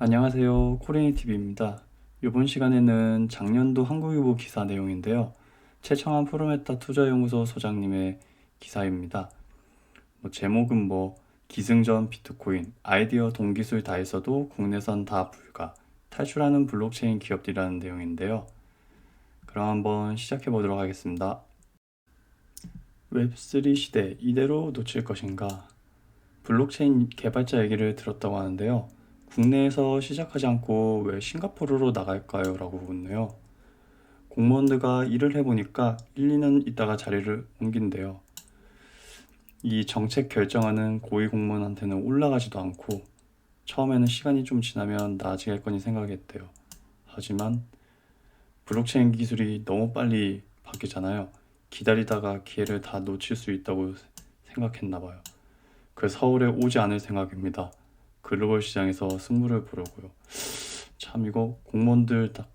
안녕하세요. 코리니TV입니다. 이번 시간에는 작년도 한국일보 기사 내용인데요. 최청한 프로메타 투자연구소 소장님의 기사입니다. 제목은 기승전 비트코인, 아이디어 동기술 다 있어도 국내선 다 불가, 탈출하는 블록체인 기업들이라는 내용인데요. 그럼 한번 시작해 보도록 하겠습니다. 웹3 시대 이대로 놓칠 것인가? 블록체인 개발자 얘기를 들었다고 하는데요. 국내에서 시작하지 않고 왜 싱가포르로 나갈까요? 라고 묻네요. 공무원들과 일을 해보니까 1, 2년 있다가 자리를 옮긴대요. 이 정책 결정하는 고위공무원한테는 올라가지도 않고 처음에는 시간이 좀 지나면 나아지겠거니 생각했대요. 하지만 블록체인 기술이 너무 빨리 바뀌잖아요. 기다리다가 기회를 다 놓칠 수 있다고 생각했나 봐요. 그래서 서울에 오지 않을 생각입니다. 글로벌 시장에서 승부를 보려고요. 참 이거 공무원들 다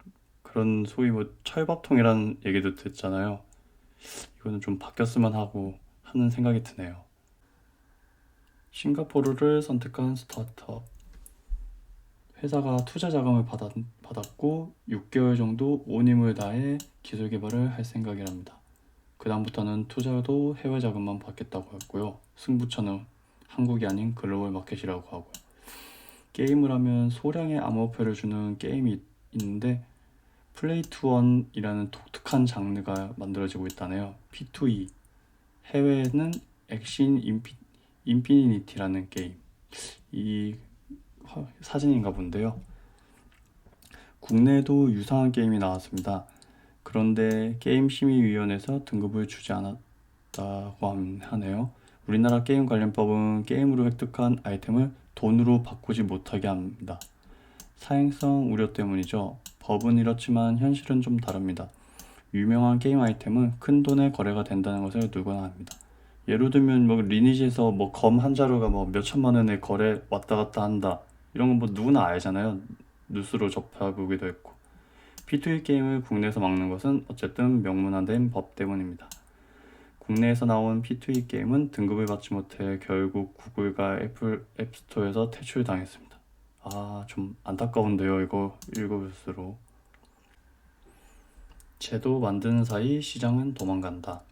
그런 소위 철밥통이라는 얘기도 듣잖아요. 이거는 좀 바뀌었으면 하고 하는 생각이 드네요. 싱가포르를 선택한 스타트업. 회사가 투자 자금을 받았고 6개월 정도 온 힘을 다해 기술 개발을 할 생각이랍니다. 그 다음부터는 투자도 해외 자금만 받겠다고 했고요. 승부처는 한국이 아닌 글로벌 마켓이라고 하고요. 게임을 하면 소량의 암호화폐를 주는 게임이 있는데 플레이 투 원이라는 독특한 장르가 만들어지고 있다네요. P2E. 해외에는 엑신 인피니티라는 게임. 이 사진인가 본데요. 국내에도 유사한 게임이 나왔습니다. 그런데 게임심의위원회에서 등급을 주지 않았다고 하네요. 우리나라 게임 관련법은 게임으로 획득한 아이템을 돈으로 바꾸지 못하게 합니다. 사행성 우려 때문이죠. 법은 이렇지만 현실은 좀 다릅니다. 유명한 게임 아이템은 큰 돈의 거래가 된다는 것을 누구나 압니다. 예를 들면 리니지에서 검 한 자루가 몇 천만 원의 거래 왔다 갔다 한다. 이런 건 누구나 알잖아요. 뉴스로 접해보기도 했고. P2E 게임을 국내에서 막는 것은 어쨌든 명문화된 법 때문입니다. 국내에서 나온 P2E 게임은 등급을 받지 못해 결국 구글과 애플 앱스토어에서 퇴출당했습니다. 좀 안타까운데요. 이거 읽어볼수록. 제도 만드는 사이 시장은 도망간다.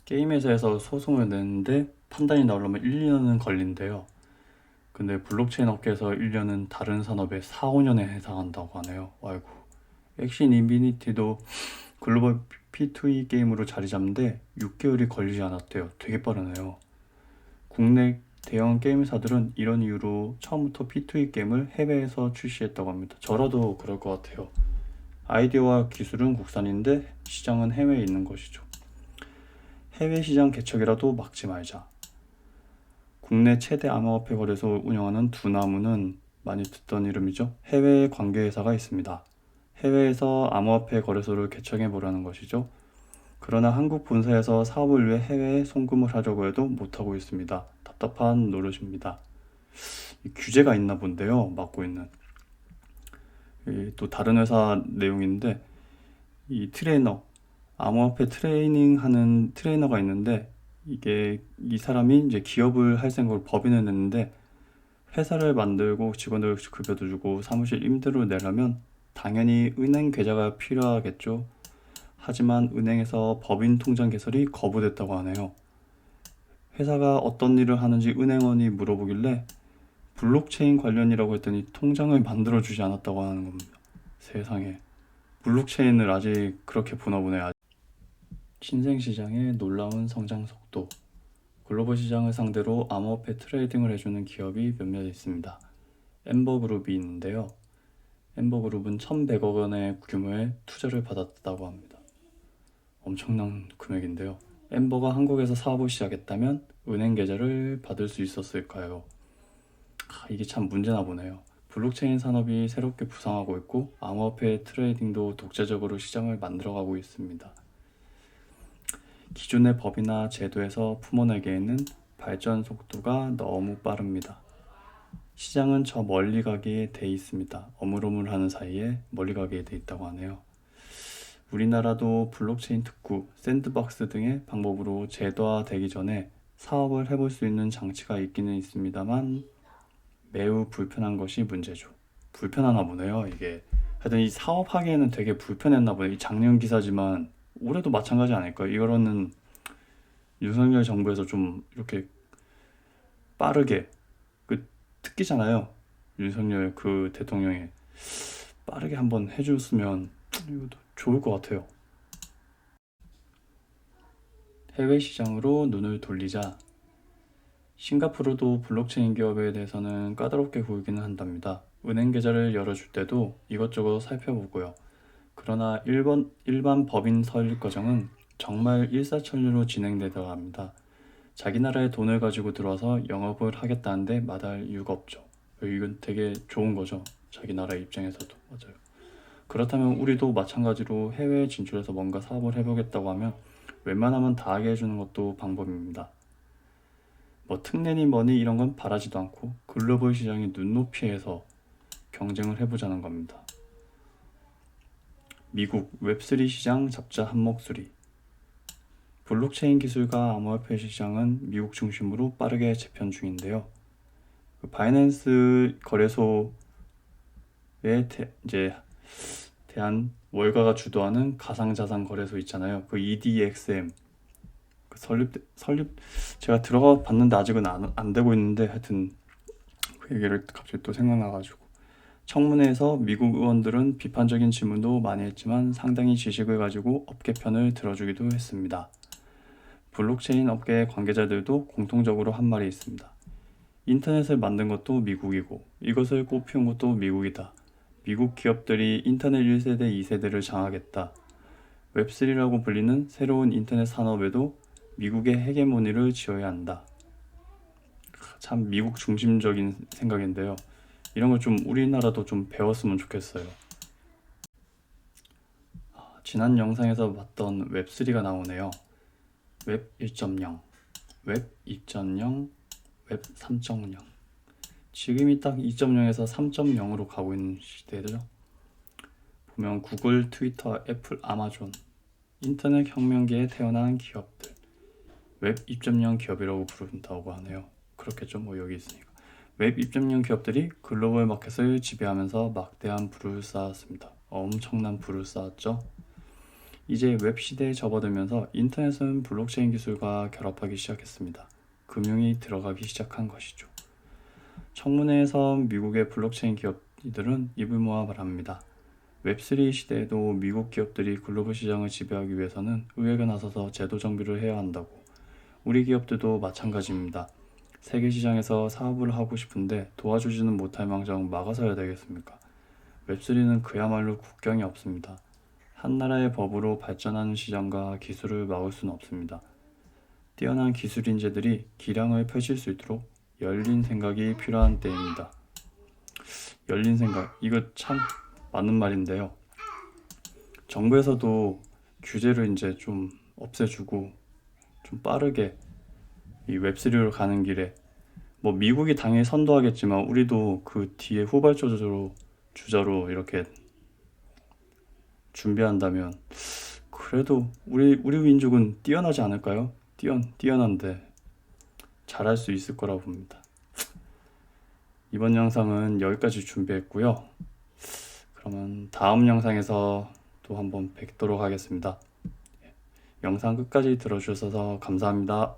게임 회사에서 소송을 내는데 판단이 나오려면 1, 2년은 걸린대요. 근데 블록체인 업계에서 1년은 다른 산업의 4, 5년에 해당한다고 하네요. 아이고. 엑신 인피니티도 글로벌 P2E 게임으로 자리 잡는데 6개월이 걸리지 않았대요. 되게 빠르네요. 국내 대형 게임 회사들은 이런 이유로 처음부터 P2E 게임을 해외에서 출시했다고 합니다. 저라도 그럴 것 같아요. 아이디어와 기술은 국산인데 시장은 해외에 있는 것이죠. 해외 시장 개척이라도 막지 말자. 국내 최대 암호화폐 거래소 운영하는 두나무는 많이 듣던 이름이죠. 해외 관계회사가 있습니다. 해외에서 암호화폐 거래소를 개척해 보라는 것이죠. 그러나 한국 본사에서 사업을 위해 해외에 송금을 하려고 해도 못하고 있습니다. 답답한 노릇입니다. 규제가 있나 본데요. 맡고 있는. 또 다른 회사 내용인데 이 트레이너, 암호화폐 트레이닝 하는 트레이너가 있는데 이 사람이 이제 기업을 할 생각으로 법인을 냈는데 회사를 만들고 직원들 급여도 주고 사무실 임대료를 내려면 당연히 은행 계좌가 필요하겠죠. 하지만 은행에서 법인 통장 개설이 거부됐다고 하네요. 회사가 어떤 일을 하는지 은행원이 물어보길래 블록체인 관련이라고 했더니 통장을 만들어주지 않았다고 하는 겁니다. 세상에. 블록체인을 아직 그렇게 보나 보네. 신생시장의 놀라운 성장 속도. 글로벌 시장을 상대로 암호화폐 트레이딩을 해주는 기업이 몇몇 있습니다. 엠버그룹이 있는데요. 엠버그룹은 1,100억 원의 규모의 투자를 받았다고 합니다. 엄청난 금액인데요. 엠버가 한국에서 사업을 시작했다면 은행 계좌를 받을 수 있었을까요? 이게 참 문제나 보네요. 블록체인 산업이 새롭게 부상하고 있고 암호화폐 트레이딩도 독자적으로 시장을 만들어가고 있습니다. 기존의 법이나 제도에서 품어내기에는 발전 속도가 너무 빠릅니다. 시장은 저 멀리 가게 돼 있습니다. 어물어물하는 사이에 멀리 가게 돼 있다고 하네요. 우리나라도 블록체인 특구, 샌드박스 등의 방법으로 제도화되기 전에 사업을 해볼 수 있는 장치가 있기는 있습니다만 매우 불편한 것이 문제죠. 불편하나 보네요. 이게 하여튼 이 사업하기에는 되게 불편했나 보네요. 이 작년 기사지만 올해도 마찬가지 아닐까요? 이거는 윤석열 정부에서 좀 이렇게 빠르게, 그 특기잖아요. 윤석열 그 대통령이 빠르게 한번 해줬으면 이것도 좋을 것 같아요. 해외 시장으로 눈을 돌리자. 싱가포르도 블록체인 기업에 대해서는 까다롭게 굴기는 한답니다. 은행 계좌를 열어줄 때도 이것저것 살펴보고요. 그러나 일반 법인 설립 과정은 정말 일사천리로 진행되다가 합니다. 자기 나라에 돈을 가지고 들어와서 영업을 하겠다는데 마다할 이유가 없죠. 이건 되게 좋은 거죠. 자기 나라 입장에서도. 맞아요. 그렇다면 우리도 마찬가지로 해외에 진출해서 뭔가 사업을 해보겠다고 하면 웬만하면 다 하게 해주는 것도 방법입니다. 뭐 특례니 뭐니 이런 건 바라지도 않고 글로벌 시장의 눈높이에서 경쟁을 해보자는 겁니다. 미국 웹3 시장 잡자 한 목소리. 블록체인 기술과 암호화폐 시장은 미국 중심으로 빠르게 재편 중인데요. 그 바이낸스 거래소에 이제 대한 월가가 주도하는 가상자산 거래소 있잖아요. 그 EDXM 그 설립 제가 들어가 봤는데 아직은 안 되고 있는데 하여튼 그 얘기를 갑자기 또 생각나가지고 청문회에서 미국 의원들은 비판적인 질문도 많이 했지만 상당히 지식을 가지고 업계 편을 들어주기도 했습니다. 블록체인 업계의 관계자들도 공통적으로 한 말이 있습니다. 인터넷을 만든 것도 미국이고 이것을 꽃피운 것도 미국이다. 미국 기업들이 인터넷 1세대, 2세대를 장악했다. 웹3라고 불리는 새로운 인터넷 산업에도 미국의 헤게모니를 지어야 한다. 참 미국 중심적인 생각인데요. 이런 걸 좀 우리나라도 좀 배웠으면 좋겠어요. 지난 영상에서 봤던 웹3가 나오네요. 웹 1.0, 웹 2.0, 웹 3.0. 지금이 딱 2.0에서 3.0으로 가고 있는 시대죠. 보면 구글, 트위터, 애플, 아마존, 인터넷 혁명기에 태어난 기업들, 웹 2.0 기업이라고 부른다고 하네요. 그렇겠죠, 뭐 여기 있으니까. 웹 2.0 기업들이 글로벌 마켓을 지배하면서 막대한 부를 쌓았습니다. 엄청난 부를 쌓았죠. 이제 웹 시대에 접어들면서 인터넷은 블록체인 기술과 결합하기 시작했습니다. 금융이 들어가기 시작한 것이죠. 청문회에서 미국의 블록체인 기업들은 입을 모아 말합니다. 웹3 시대에도 미국 기업들이 글로벌 시장을 지배하기 위해서는 의회가 나서서 제도 정비를 해야 한다고. 우리 기업들도 마찬가지입니다. 세계 시장에서 사업을 하고 싶은데 도와주지는 못할 망정 막아서야 되겠습니까? 웹3는 그야말로 국경이 없습니다. 한 나라의 법으로 발전하는 시장과 기술을 막을 수는 없습니다. 뛰어난 기술 인재들이 기량을 펼칠 수 있도록 열린 생각이 필요한 때입니다. 열린 생각, 이거 참 맞는 말인데요. 정부에서도 규제를 이제 좀 없애주고 좀 빠르게 이 웹3로 가는 길에 뭐 미국이 당연히 선도하겠지만 우리도 그 뒤에 후발주자로 이렇게 준비한다면 그래도 우리 민족은 뛰어나지 않을까요? 뛰어난데 잘할 수 있을 거라고 봅니다. 이번 영상은 여기까지 준비했고요. 그러면 다음 영상에서 또 한번 뵙도록 하겠습니다. 영상 끝까지 들어주셔서 감사합니다.